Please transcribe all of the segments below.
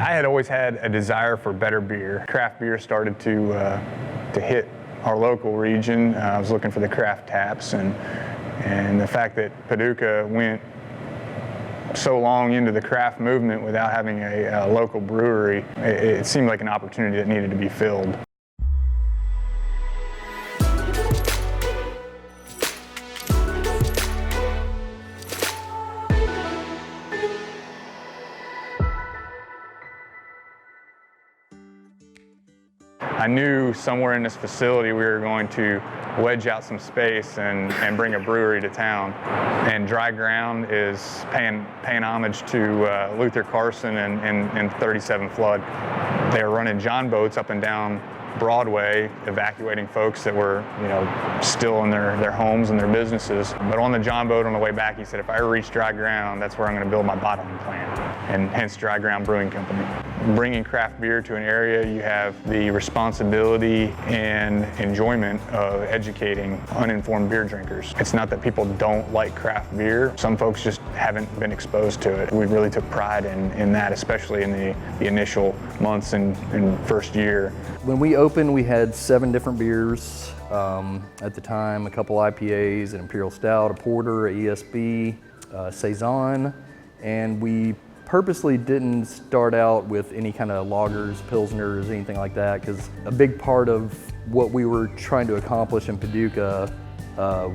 I had always had a desire for better beer. Craft beer started to hit our local region. I was looking for the craft taps, and the fact that Paducah went so long into the craft movement without having a local brewery, it seemed like an opportunity that needed to be filled. I knew somewhere in this facility we were going to wedge out some space and bring a brewery to town. And Dry Ground is paying homage to Luther Carson and 37 Flood. They were running John boats up and down Broadway, evacuating folks that were, still in their homes and their businesses. But on the John boat on the way back, he said, if I ever reach dry ground, that's where I'm going to build my bottling plant, and hence Dry Ground Brewing Company. Bringing craft beer to an area, you have the responsibility and enjoyment of educating uninformed beer drinkers. It's not that people don't like craft beer. Some folks just haven't been exposed to it. We really took pride in that, especially in the initial months and first year. When we opened, we had 7 different beers at the time, a couple IPAs, an Imperial Stout, a Porter, a ESB, Saison, and we purposely didn't start out with any kind of lagers, pilsners, anything like that, because a big part of what we were trying to accomplish in Paducah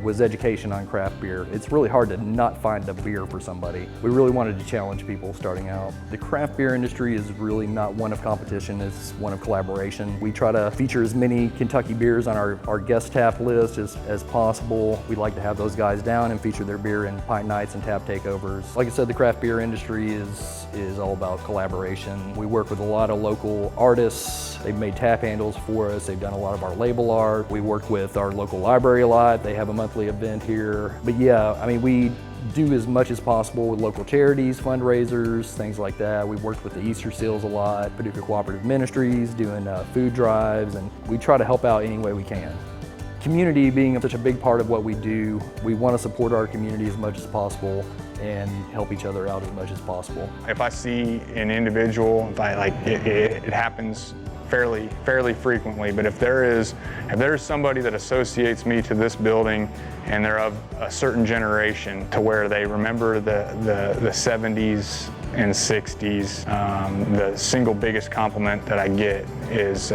was education on craft beer. It's really hard to not find a beer for somebody. We really wanted to challenge people starting out. The craft beer industry is really not one of competition, it's one of collaboration. We try to feature as many Kentucky beers on our guest tap list as possible. We like to have those guys down and feature their beer in pint nights and tap takeovers. Like I said, the craft beer industry is all about collaboration. We work with a lot of local artists. They've made tap handles for us. They've done a lot of our label art. We work with our local library a lot. They have a monthly event here. But yeah, I mean, we do as much as possible with local charities, fundraisers, things like that. We worked with the Easter Seals a lot, Paducah Cooperative Ministries, doing food drives, and we try to help out any way we can. Community being such a big part of what we do, we want to support our community as much as possible and help each other out as much as possible. If I see an individual, it happens fairly frequently, but if there's somebody that associates me to this building and they're of a certain generation to where they remember the 70s and 60s, the single biggest compliment that I get is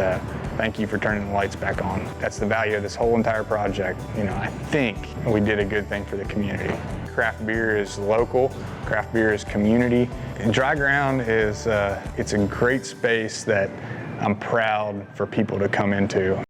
thank you for turning the lights back on. That's the value of this whole entire project. I think we did a good thing for the community. Craft beer is local, craft beer is community. And Dry Ground is it's a great space that I'm proud for people to come into.